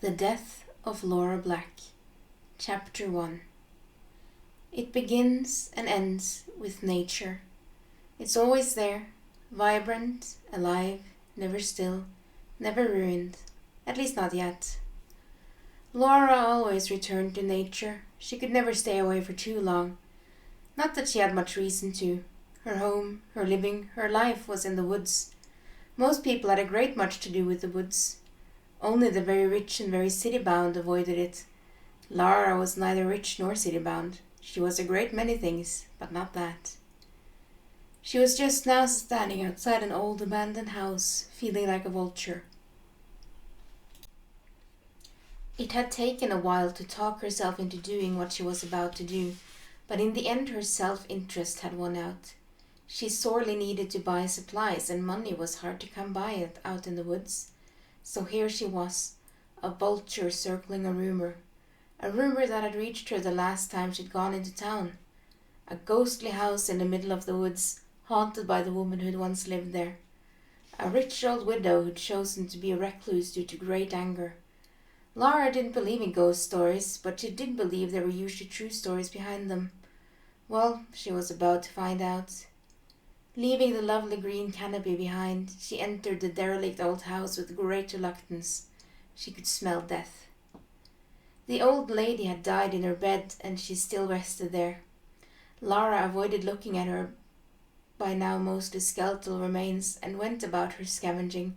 The Death of Lara Black. Chapter 1. It begins and ends with nature. It's always there, vibrant, alive, never still, never ruined, at least not yet. Lara always returned to nature. She could never stay away for too long. Not that she had much reason to. Her home, her living, her life was in the woods. Most people had a great much to do with the woods. Only the very rich and very city-bound avoided it. Lara was neither rich nor city-bound. She was a great many things, but not that. She was just now standing outside an old abandoned house, feeling like a vulture. It had taken a while to talk herself into doing what she was about to do, but in the end her self-interest had won out. She sorely needed to buy supplies, and money was hard to come by out in the woods. So here she was, a vulture circling a rumor that had reached her the last time she'd gone into town. A ghostly house in the middle of the woods, haunted by the woman who'd once lived there. A rich old widow who'd chosen to be a recluse due to great anger. Lara didn't believe in ghost stories, but she did believe there were usually true stories behind them. Well, she was about to find out. Leaving the lovely green canopy behind, she entered the derelict old house with great reluctance. She could smell death. The old lady had died in her bed, and she still rested there. Lara avoided looking at her by now mostly skeletal remains and went about her scavenging.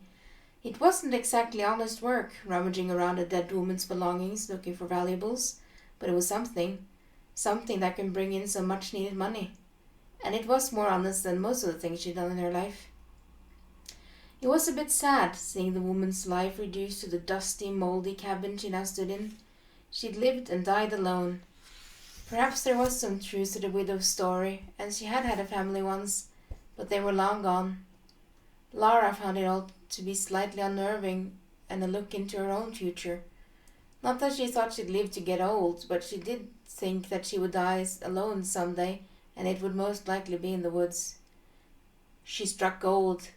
It wasn't exactly honest work, rummaging around a dead woman's belongings looking for valuables, but it was something that can bring in some much-needed money. And it was more honest than most of the things she'd done in her life. It was a bit sad, seeing the woman's life reduced to the dusty, mouldy cabin she now stood in. She'd lived and died alone. Perhaps there was some truth to the widow's story, and she had had a family once, but they were long gone. Lara found it all to be slightly unnerving, and a look into her own future. Not that she thought she'd live to get old, but she did think that she would die alone someday, and it would most likely be in the woods. She struck gold.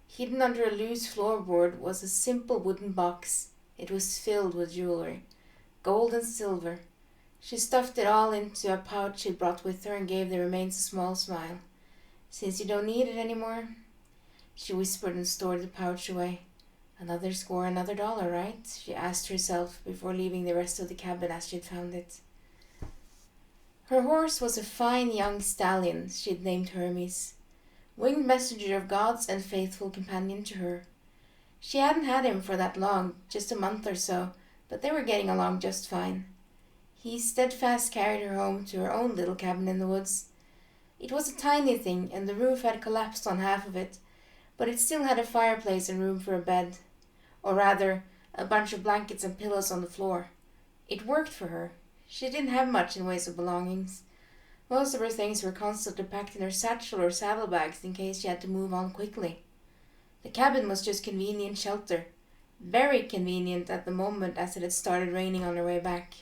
Hidden under a loose floorboard was a simple wooden box. It was filled with jewelry, gold and silver. She stuffed it all into a pouch she brought with her and gave the remains a small smile. "Since you don't need it anymore," she whispered and stored the pouch away. "Another score, another dollar, right?" she asked herself before leaving the rest of the cabin as she'd found it. Her horse was a fine young stallion she'd named Hermes, winged messenger of gods and faithful companion to her. She hadn't had him for that long, just a month or so, but they were getting along just fine. He steadfast carried her home to her own little cabin in the woods. It was a tiny thing, and the roof had collapsed on half of it, but it still had a fireplace and room for a bed, or rather, a bunch of blankets and pillows on the floor. It worked for her. She didn't have much in ways of belongings. Most of her things were constantly packed in her satchel or saddlebags in case she had to move on quickly. The cabin was just convenient shelter. Very convenient at the moment, as it had started raining on her way back.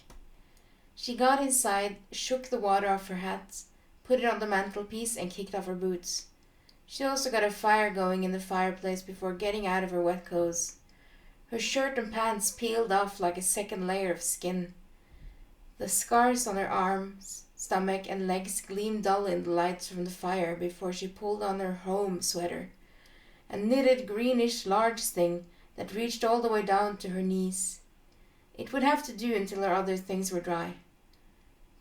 She got inside, shook the water off her hat, put it on the mantelpiece, and kicked off her boots. She also got a fire going in the fireplace before getting out of her wet clothes. Her shirt and pants peeled off like a second layer of skin. The scars on her arms, stomach, and legs gleamed dull in the lights from the fire before she pulled on her home sweater, a knitted greenish large thing that reached all the way down to her knees. It would have to do until her other things were dry.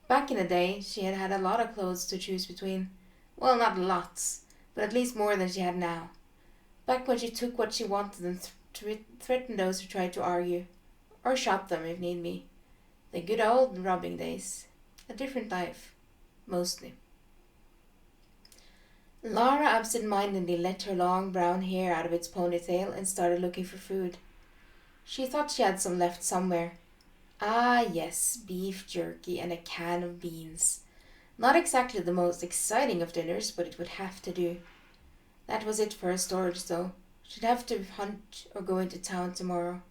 Back in the day, she had had a lot of clothes to choose between. Well, not lots, but at least more than she had now. Back when she took what she wanted and threatened those who tried to argue, or shot them if need be. The good old robbing days. A different life. Mostly. Lara absent-mindedly let her long brown hair out of its ponytail and started looking for food. She thought she had some left somewhere. Ah yes, beef jerky and a can of beans. Not exactly the most exciting of dinners, but it would have to do. That was it for her storage, though. She'd have to hunt or go into town tomorrow.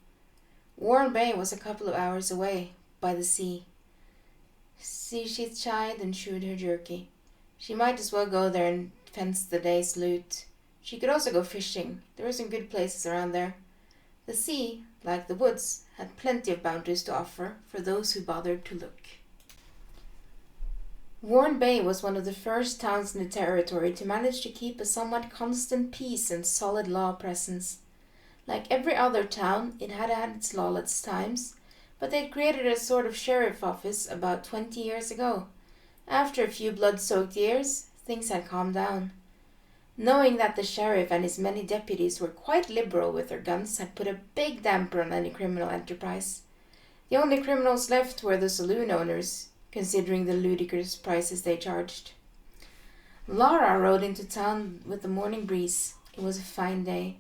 Warren Bay was a couple of hours away, by the sea. She chid and chewed her jerky. She might as well go there and fence the day's loot. She could also go fishing. There were some good places around there. The sea, like the woods, had plenty of bounties to offer for those who bothered to look. Warren Bay was one of the first towns in the territory to manage to keep a somewhat constant peace and solid law presence. Like every other town, it had had its lawless times, but they'd created a sort of sheriff office about 20 years ago. After a few blood-soaked years, things had calmed down. Knowing that the sheriff and his many deputies were quite liberal with their guns had put a big damper on any criminal enterprise. The only criminals left were the saloon owners, considering the ludicrous prices they charged. Lara rode into town with the morning breeze. It was a fine day,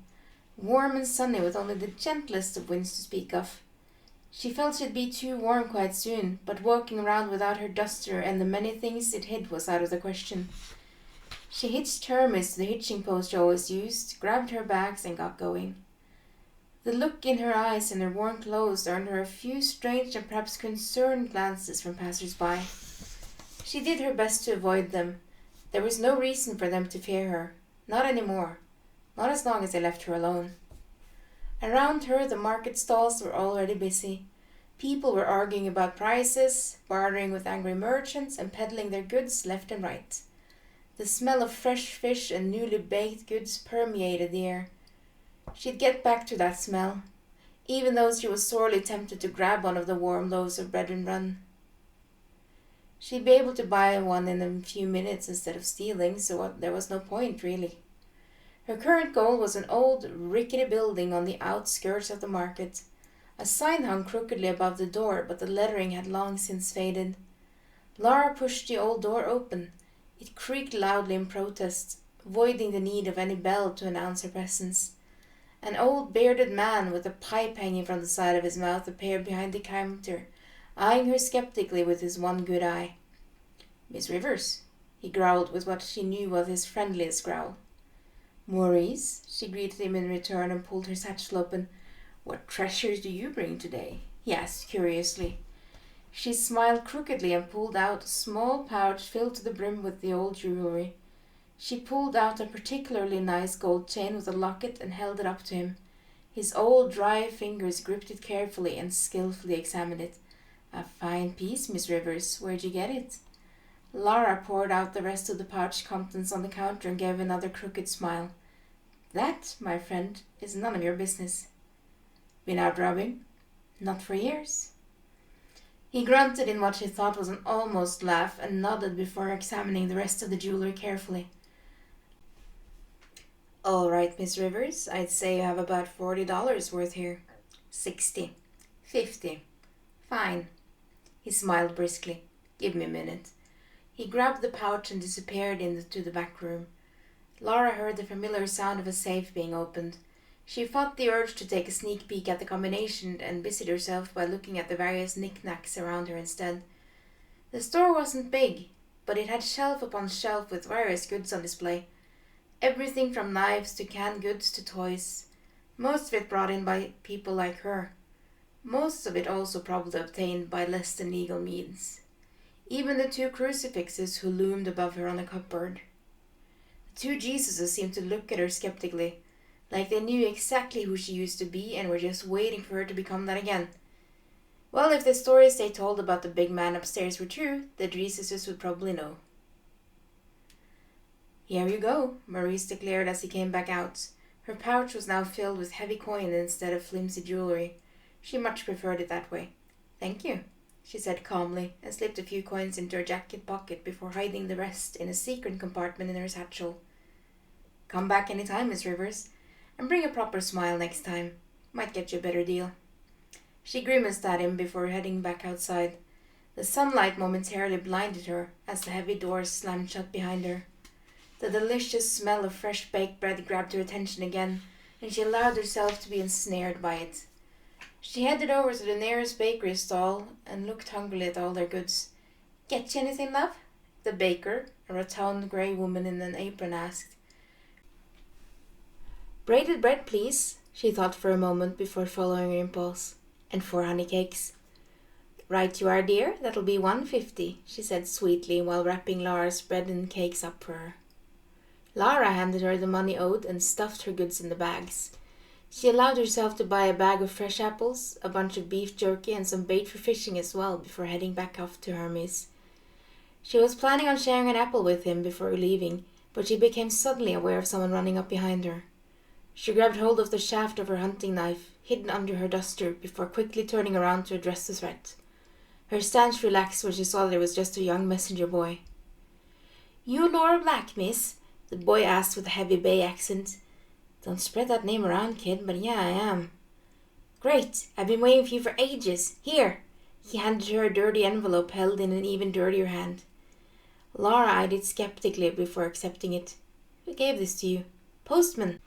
warm and sunny with only the gentlest of winds to speak of. She felt she'd be too warm quite soon, but walking around without her duster and the many things it hid was out of the question. She hitched Hermes to the hitching post she always used, grabbed her bags and got going. The look in her eyes and her worn clothes earned her a few strange and perhaps concerned glances from passers-by. She did her best to avoid them. There was no reason for them to fear her. Not anymore. Not as long as they left her alone. Around her the market stalls were already busy. People were arguing about prices, bartering with angry merchants, and peddling their goods left and right. The smell of fresh fish and newly baked goods permeated the air. She'd get back to that smell, even though she was sorely tempted to grab one of the warm loaves of bread and run. She'd be able to buy one in a few minutes instead of stealing, so there was no point, really. Her current goal was an old, rickety building on the outskirts of the market. A sign hung crookedly above the door, but the lettering had long since faded. Lara pushed the old door open. It creaked loudly in protest, voiding the need of any bell to announce her presence. An old bearded man with a pipe hanging from the side of his mouth appeared behind the counter, eyeing her skeptically with his one good eye. "Miss Rivers," he growled with what she knew was his friendliest growl. "Maurice," she greeted him in return and pulled her satchel open. "What treasures do you bring today?" he asked curiously. She smiled crookedly and pulled out a small pouch filled to the brim with the old jewelry. She pulled out a particularly nice gold chain with a locket and held it up to him. His old dry fingers gripped it carefully and skillfully examined it. "A fine piece, Miss Rivers. Where'd you get it?" Lara poured out the rest of the pouch contents on the counter and gave another crooked smile. "That, my friend, is none of your business." "Been out robbing?" "Not for years." He grunted in what she thought was an almost laugh and nodded before examining the rest of the jewelry carefully. "All right, Miss Rivers, I'd say you have about $40 worth here." "60. 50. Fine." He smiled briskly. "Give me a minute." He grabbed the pouch and disappeared into the back room. Lara heard the familiar sound of a safe being opened. She fought the urge to take a sneak peek at the combination and busied herself by looking at the various knickknacks around her instead. The store wasn't big, but it had shelf upon shelf with various goods on display. Everything from knives to canned goods to toys. Most of it brought in by people like her. Most of it also probably obtained by less than legal means. Even the 2 crucifixes who loomed above her on a cupboard. The 2 Jesuses seemed to look at her skeptically, like they knew exactly who she used to be and were just waiting for her to become that again. Well, if the stories they told about the big man upstairs were true, the Jesuses would probably know. "Here you go," Maurice declared as he came back out. Her pouch was now filled with heavy coin instead of flimsy jewelry. She much preferred it that way. "Thank you," she said calmly, and slipped a few coins into her jacket pocket before hiding the rest in a secret compartment in her satchel. "Come back any time, Miss Rivers, and bring a proper smile next time. Might get you a better deal." She grimaced at him before heading back outside. The sunlight momentarily blinded her as the heavy doors slammed shut behind her. The delicious smell of fresh baked bread grabbed her attention again, and she allowed herself to be ensnared by it. She headed over to the nearest bakery stall and looked hungrily at all their goods. "Get you anything, love?" the baker, a rotund grey woman in an apron, asked. "Braided bread, please," she thought for a moment before following her impulse. "And 4 honey cakes." "Right you are, dear. That'll be $1.50, she said sweetly while wrapping Lara's bread and cakes up for her. Lara handed her the money owed and stuffed her goods in the bags. She allowed herself to buy a bag of fresh apples, a bunch of beef jerky, and some bait for fishing as well before heading back off to Hermes. She was planning on sharing an apple with him before leaving, but she became suddenly aware of someone running up behind her. She grabbed hold of the shaft of her hunting knife, hidden under her duster, before quickly turning around to address the threat. Her stance relaxed when she saw that it was just a young messenger boy. "You Laura Black, miss?" the boy asked with a heavy Bay accent. "Don't spread that name around, kid, but yeah, I am." "Great, I've been waiting for you for ages. Here." He handed her a dirty envelope held in an even dirtier hand. Lara eyed it skeptically before accepting it. "Who gave this to you?" "Postman.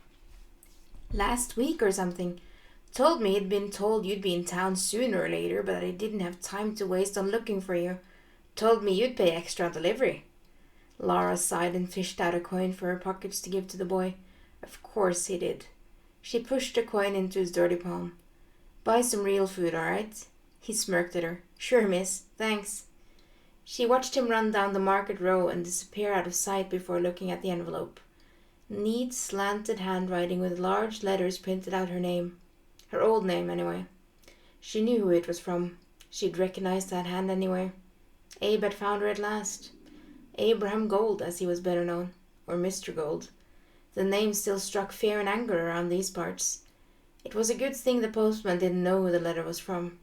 Last week or something. Told me he'd been told you'd be in town sooner or later, but that he didn't have time to waste on looking for you. Told me you'd pay extra on delivery." Lara sighed and fished out a coin for her pockets to give to the boy. Of course he did. She pushed the coin into his dirty palm. "Buy some real food, all right?" He smirked at her. "Sure, miss. Thanks." She watched him run down the market row and disappear out of sight before looking at the envelope. Neat, slanted handwriting with large letters printed out her name. Her old name, anyway. She knew who it was from. She'd recognized that hand anywhere. Abe had found her at last. Abraham Gold, as he was better known. Or Mr. Gold. The name still struck fear and anger around these parts. It was a good thing the postman didn't know who the letter was from.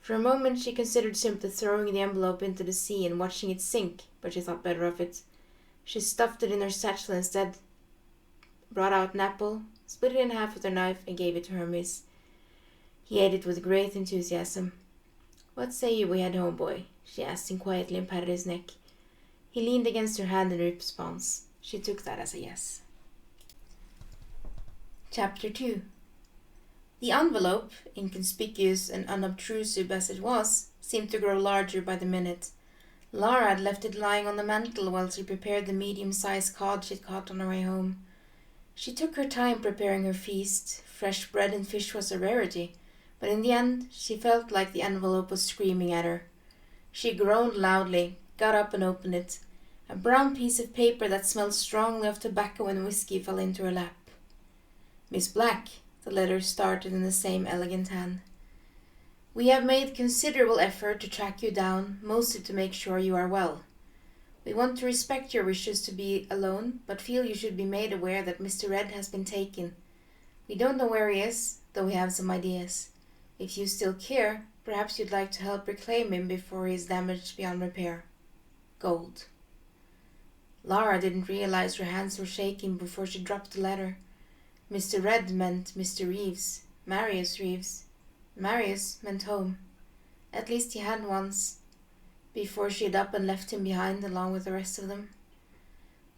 For a moment she considered simply throwing the envelope into the sea and watching it sink, but she thought better of it. She stuffed it in her satchel instead, brought out an apple, split it in half with her knife, and gave it to Hermes. He ate it with great enthusiasm. "What say you we head home, boy?" she asked him quietly and patted his neck. He leaned against her hand in response. She took that as a yes. Chapter 2. The envelope, inconspicuous and unobtrusive as it was, seemed to grow larger by the minute. Lara had left it lying on the mantel while she prepared the medium-sized cod she'd caught on her way home. She took her time preparing her feast. Fresh bread and fish was a rarity, but in the end she felt like the envelope was screaming at her. She groaned loudly, got up and opened it. A brown piece of paper that smelled strongly of tobacco and whiskey fell into her lap. "Miss Black," the letter started in the same elegant hand. "We have made considerable effort to track you down, mostly to make sure you are well. We want to respect your wishes to be alone, but feel you should be made aware that Mr. Red has been taken. We don't know where he is, though we have some ideas. If you still care, perhaps you'd like to help reclaim him before he is damaged beyond repair. Gold." Lara didn't realize her hands were shaking before she dropped the letter. Mr. Red meant Mr. Reeves, Marius Reeves. Marius meant home. At least he had once, before she'd up and left him behind along with the rest of them.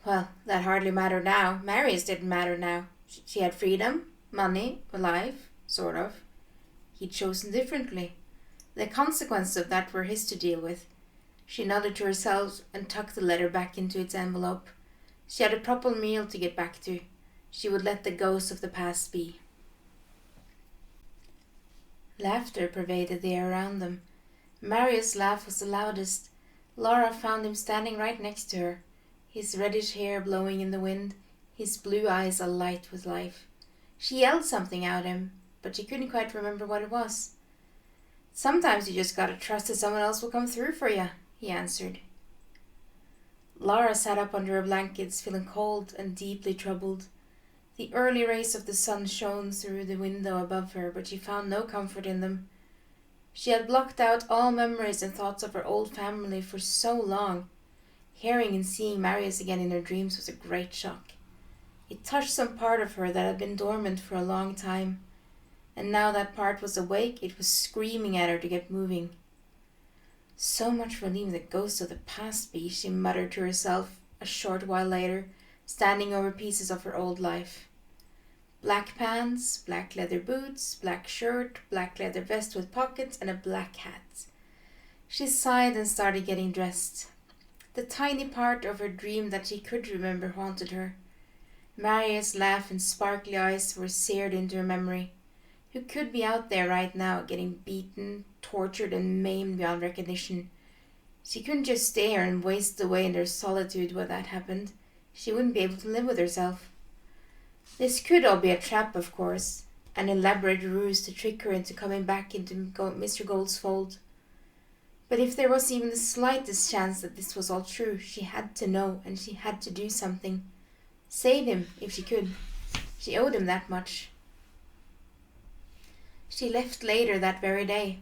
Well, that hardly mattered now. Marius didn't matter now. She had freedom, money, a life, sort of. He'd chosen differently. The consequences of that were his to deal with. She nodded to herself and tucked the letter back into its envelope. She had a proper meal to get back to. She would let the ghosts of the past be. Laughter pervaded the air around them. Marius' laugh was the loudest. Lara found him standing right next to her, his reddish hair blowing in the wind, his blue eyes alight with life. She yelled something at him, but she couldn't quite remember what it was. "Sometimes you just gotta trust that someone else will come through for you," he answered. Lara sat up under her blankets, feeling cold and deeply troubled. The early rays of the sun shone through the window above her, but she found no comfort in them. She had blocked out all memories and thoughts of her old family for so long. Hearing and seeing Marius again in her dreams was a great shock. It touched some part of her that had been dormant for a long time, and now that part was awake, it was screaming at her to get moving. "So much for leaving the ghosts of the past be," she muttered to herself a short while later, standing over pieces of her old life. Black pants, black leather boots, black shirt, black leather vest with pockets, and a black hat. She sighed and started getting dressed. The tiny part of her dream that she could remember haunted her. Marius' laugh and sparkly eyes were seared into her memory. Who could be out there right now, getting beaten, tortured, and maimed beyond recognition? She couldn't just stay here and waste away in their solitude when that happened. She wouldn't be able to live with herself. This could all be a trap, of course. an elaborate ruse to trick her into coming back into Mr. Gold's fold. But if there was even the slightest chance that this was all true, she had to know, and she had to do something. Save him, if she could. She owed him that much. She left later that very day.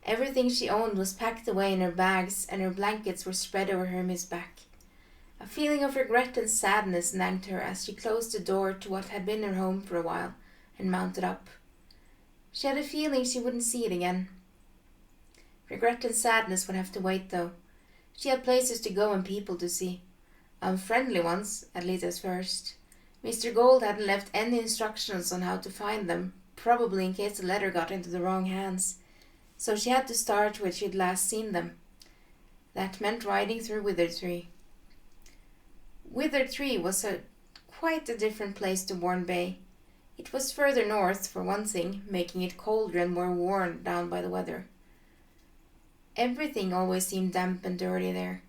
Everything she owned was packed away in her bags, and her blankets were spread over Hermie's back. A feeling of regret and sadness nagged her as she closed the door to what had been her home for a while and mounted up. She had a feeling she wouldn't see it again. Regret and sadness would have to wait, though. She had places to go and people to see. Unfriendly ones, at least at first. Mr. Gold hadn't left any instructions on how to find them, probably in case the letter got into the wrong hands. So she had to start where she'd last seen them. That meant riding through Withertree. Withertree was quite a different place to Warren Bay. It was further north, for one thing, making it colder and more worn down by the weather. Everything always seemed damp and dirty there.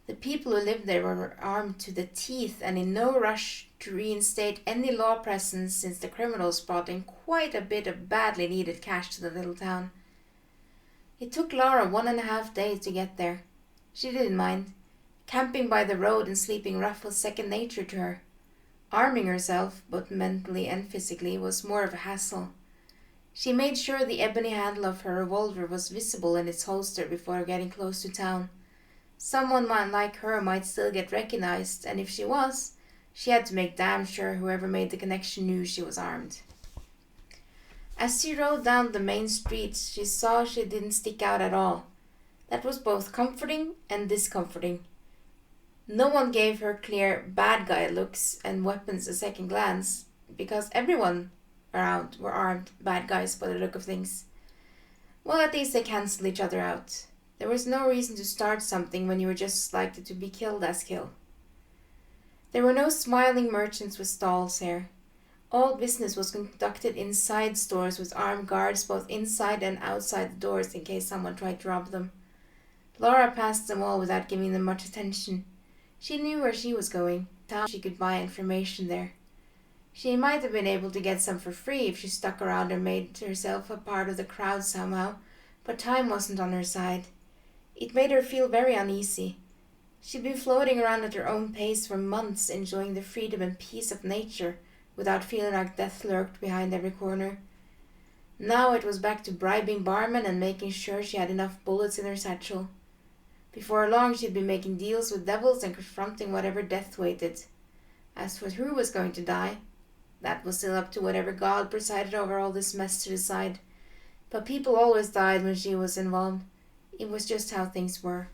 The people who lived there were armed to the teeth and in no rush to reinstate any law presence since the criminals brought in quite a bit of badly needed cash to the little town. It took Lara 1.5 days to get there. She didn't mind. Camping by the road and sleeping rough was second nature to her. Arming herself, both mentally and physically, was more of a hassle. She made sure the ebony handle of her revolver was visible in its holster before getting close to town. Someone like her might still get recognized, and if she was, she had to make damn sure whoever made the connection knew she was armed. As she rode down the main streets, she saw she didn't stick out at all. That was both comforting and discomforting. No one gave her clear bad guy looks and weapons a second glance, because everyone around were armed bad guys by the look of things. Well, at least they cancelled each other out. There was no reason to start something when you were just as likely to be killed as kill. There were no smiling merchants with stalls here. All business was conducted inside stores with armed guards both inside and outside the doors in case someone tried to rob them. Lara passed them all without giving them much attention. She knew where she was going, how she could buy information there. She might have been able to get some for free if she stuck around and made herself a part of the crowd somehow, but time wasn't on her side. It made her feel very uneasy. She'd been floating around at her own pace for months, enjoying the freedom and peace of nature, without feeling like death lurked behind every corner. Now it was back to bribing barmen and making sure she had enough bullets in her satchel. Before long she'd be making deals with devils and confronting whatever death waited. As for who was going to die, that was still up to whatever god presided over all this mess to decide. But people always died when she was involved. It was just how things were.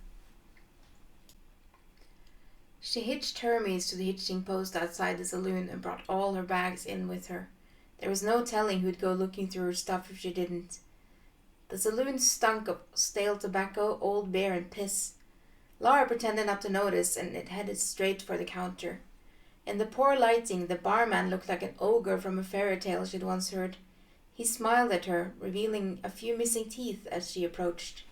She hitched Hermes to the hitching post outside the saloon and brought all her bags in with her. There was no telling who'd go looking through her stuff if she didn't. The saloon stunk of stale tobacco, old beer, and piss. Lara pretended not to notice, and it headed straight for the counter. In the poor lighting, the barman looked like an ogre from a fairy tale she'd once heard. He smiled at her, revealing a few missing teeth as she approached.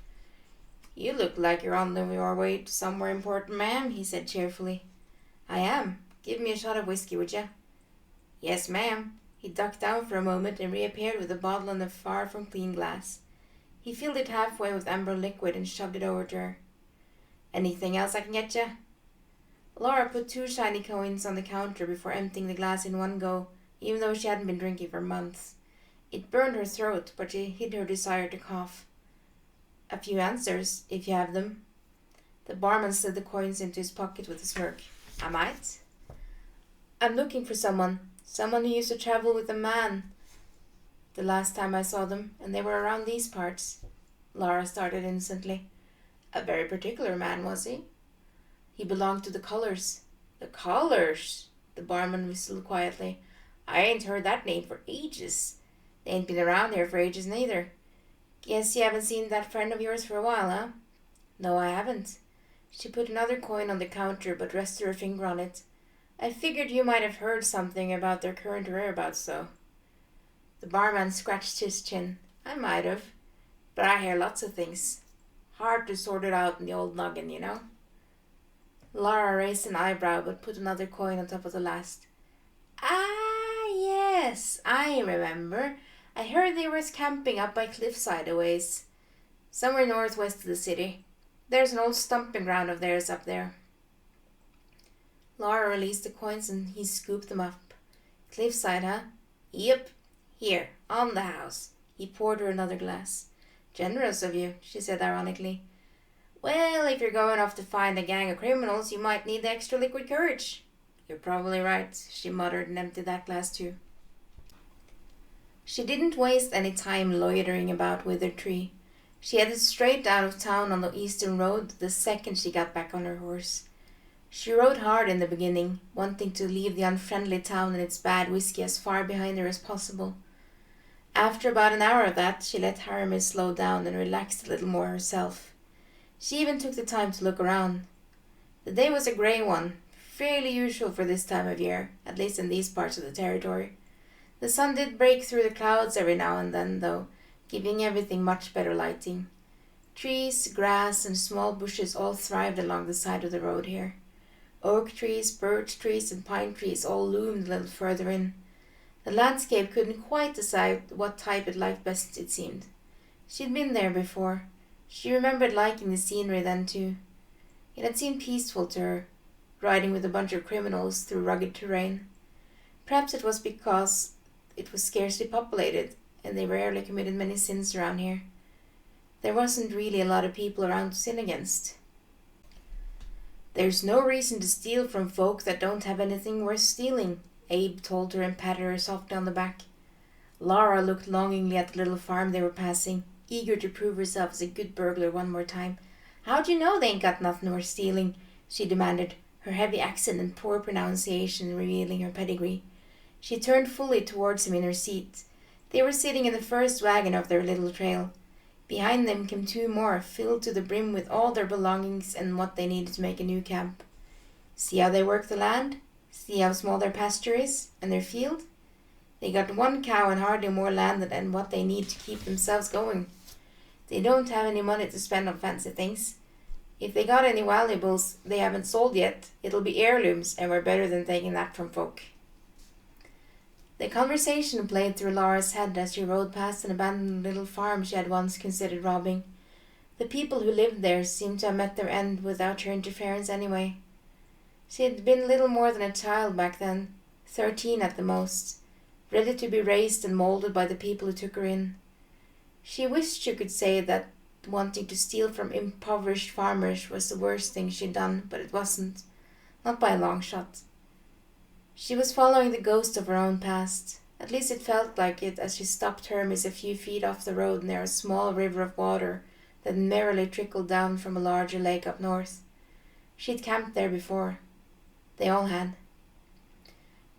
"You look like you're on your way to somewhere important, ma'am," he said cheerfully. "I am. Give me a shot of whiskey, would you?" "Yes, ma'am." He ducked down for a moment and reappeared with a bottle in a far from clean glass. He filled it halfway with amber liquid and shoved it over to her. "Anything else I can get you?" Lara put 2 shiny coins on the counter before emptying the glass in one go, even though she hadn't been drinking for months. It burned her throat, but she hid her desire to cough. "A few answers, if you have them." The barman slid the coins into his pocket with a smirk. "I might." "I'm looking for someone who used to travel with a man the last time I saw them, and they were around these parts." Lara started innocently. "A very particular man, was he?" "He belonged to the Colours." "The Colours?" The barman whistled quietly. "I ain't heard that name for ages. They ain't been around here for ages neither. Guess you haven't seen that friend of yours for a while, huh?" "No, I haven't." She put another coin on the counter but rested her finger on it. "I figured you might have heard something about their current whereabouts, though." The barman scratched his chin. "I might have. But I hear lots of things. Hard to sort it out in the old noggin, you know." Lara raised an eyebrow but put another coin on top of the last. "Ah, yes, I remember. I heard they were camping up by cliffside a ways, somewhere northwest of the city. There's an old stomping ground of theirs up there. Lara released the coins and he scooped them up. Cliffside, huh? Yep. Here, on the house. He poured her another glass. Generous of you, she said ironically. Well, if you're going off to find a gang of criminals, you might need the extra liquid courage. You're probably right, she muttered and emptied that glass too. She didn't waste any time loitering about Wither Tree. She headed straight out of town on the eastern road the second she got back on her horse. She rode hard in the beginning, wanting to leave the unfriendly town and its bad whiskey as far behind her as possible. After about an hour of that, she let Aramis slow down and relaxed a little more herself. She even took the time to look around. The day was a grey one, fairly usual for this time of year, at least in these parts of the territory. The sun did break through the clouds every now and then, though, giving everything much better lighting. Trees, grass, and small bushes all thrived along the side of the road here. Oak trees, birch trees, and pine trees all loomed a little further in. The landscape couldn't quite decide what type it liked best, it seemed. She'd been there before. She remembered liking the scenery then too. It had seemed peaceful to her, riding with a bunch of criminals through rugged terrain. Perhaps it was because it was scarcely populated, and they rarely committed many sins around here. There wasn't really a lot of people around to sin against. There's no reason to steal from folk that don't have anything worth stealing, Abe told her and patted her softly on the back. Lara looked longingly at the little farm they were passing, eager to prove herself as a good burglar one more time. How'd you know they ain't got nothing worth stealing? She demanded, her heavy accent and poor pronunciation revealing her pedigree. She turned fully towards him in her seat. They were sitting in the first wagon of their little trail. Behind them came two more, filled to the brim with all their belongings and what they needed to make a new camp. See how they work the land? See how small their pasture is, and their field? They got one cow and hardly more land than what they need to keep themselves going. They don't have any money to spend on fancy things. If they got any valuables they haven't sold yet, it'll be heirlooms, and we're better than taking that from folk. The conversation played through Lara's head as she rode past an abandoned little farm she had once considered robbing. The people who lived there seemed to have met their end without her interference anyway. She had been little more than a child back then, 13 at the most, ready to be raised and molded by the people who took her in. She wished she could say that wanting to steal from impoverished farmers was the worst thing she'd done, but it wasn't, not by a long shot. She was following the ghost of her own past. At least it felt like it as she stopped Hermes a few feet off the road near a small river of water that merrily trickled down from a larger lake up north. She'd camped there before. They all had.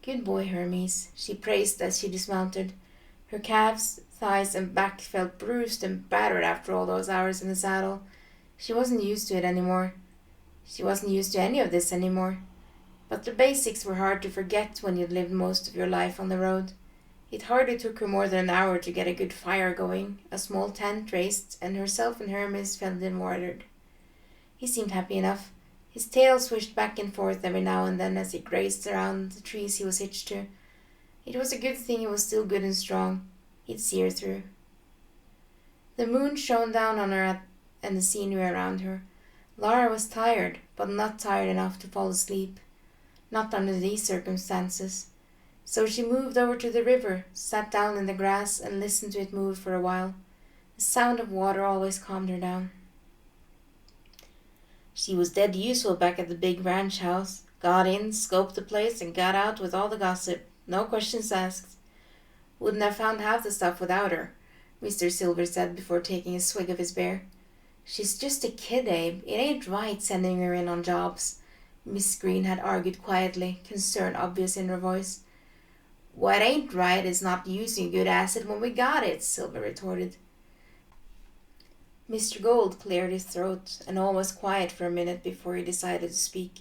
Good boy, Hermes, she praised as she dismounted. Her calves, thighs, and back felt bruised and battered after all those hours in the saddle. She wasn't used to it anymore. She wasn't used to any of this anymore. But the basics were hard to forget when you'd lived most of your life on the road. It hardly took her more than an hour to get a good fire going, a small tent raised, and herself and Hermes fed and watered. He seemed happy enough. His tail swished back and forth every now and then as he grazed around the trees he was hitched to. It was a good thing he was still good and strong. He'd see her through. The moon shone down on her and the scenery around her. Lara was tired, but not tired enough to fall asleep. Not under these circumstances. So she moved over to the river, sat down in the grass, and listened to it move for a while. The sound of water always calmed her down. She was dead usual back at the big ranch house. Got in, scoped the place, and got out with all the gossip. No questions asked. Wouldn't have found half the stuff without her, Mr. Silver said before taking a swig of his beer. She's just a kid, Abe. It ain't right sending her in on jobs. Miss Green had argued quietly, concern obvious in her voice. What ain't right is not using a good asset when we got it, Silver retorted. Mr. Gold cleared his throat, and all was quiet for a minute before he decided to speak.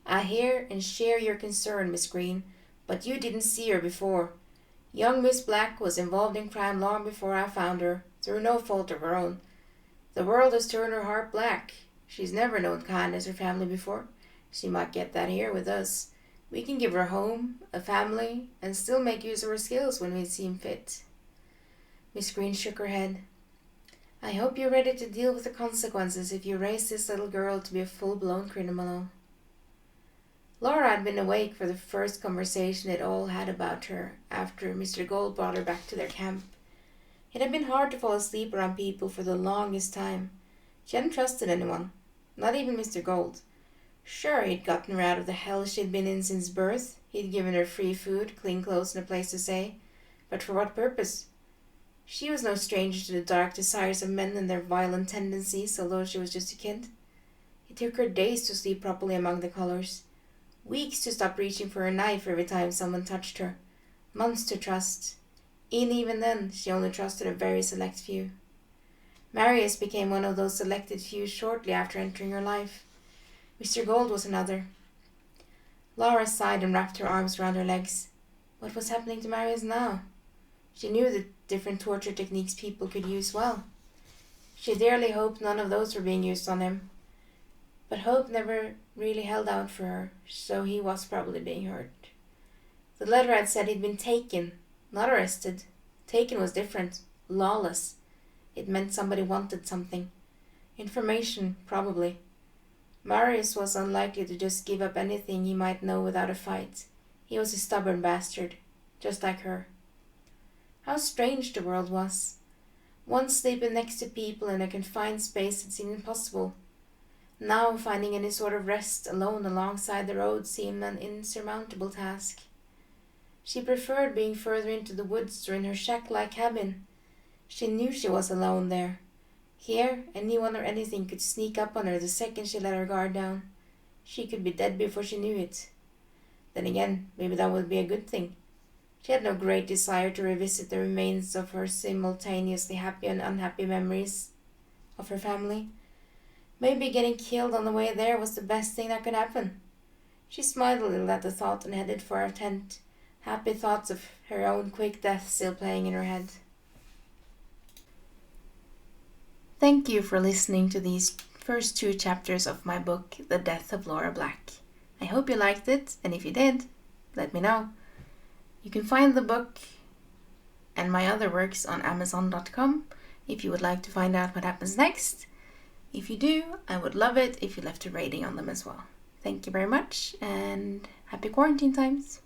I hear and share your concern, Miss Green, but you didn't see her before. Young Miss Black was involved in crime long before I found her, through no fault of her own. The world has turned her heart black. She's never known kindness or family before. She might get that here with us. We can give her a home, a family, and still make use of her skills when we seem fit. Miss Green shook her head. I hope you're ready to deal with the consequences if you raise this little girl to be a full-blown criminal. Lara had been awake for the first conversation they'd all had about her after Mr. Gold brought her back to their camp. It had been hard to fall asleep around people for the longest time. She hadn't trusted anyone, not even Mr. Gold. Sure, he'd gotten her out of the hell she'd been in since birth. He'd given her free food, clean clothes, and a place to stay. But for what purpose? She was no stranger to the dark desires of men and their violent tendencies, although she was just a kid. It took her days to sleep properly among the colors. Weeks to stop reaching for her knife every time someone touched her. Months to trust. And even then, she only trusted a very select few. Marius became one of those selected few shortly after entering her life. Mr. Gold was another. Lara sighed and wrapped her arms around her legs. What was happening to Marius now? She knew the different torture techniques people could use well. She dearly hoped none of those were being used on him. But hope never really held out for her, so he was probably being hurt. The letter had said he'd been taken, not arrested. Taken was different, lawless. It meant somebody wanted something. Information, probably. Marius was unlikely to just give up anything he might know without a fight. He was a stubborn bastard, just like her. How strange the world was. Once sleeping next to people in a confined space had seemed impossible. Now finding any sort of rest alone alongside the road seemed an insurmountable task. She preferred being further into the woods or in her shack-like cabin. She knew she was alone there. Here, anyone or anything could sneak up on her the second she let her guard down. She could be dead before she knew it. Then again, maybe that would be a good thing. She had no great desire to revisit the remains of her simultaneously happy and unhappy memories of her family. Maybe getting killed on the way there was the best thing that could happen. She smiled a little at the thought and headed for her tent, happy thoughts of her own quick death still playing in her head. Thank you for listening to these first 2 chapters of my book, The Death of Laura Black. I hope you liked it, and if you did, let me know. You can find the book and my other works on Amazon.com if you would like to find out what happens next. If you do, I would love it if you left a rating on them as well. Thank you very much, and happy quarantine times.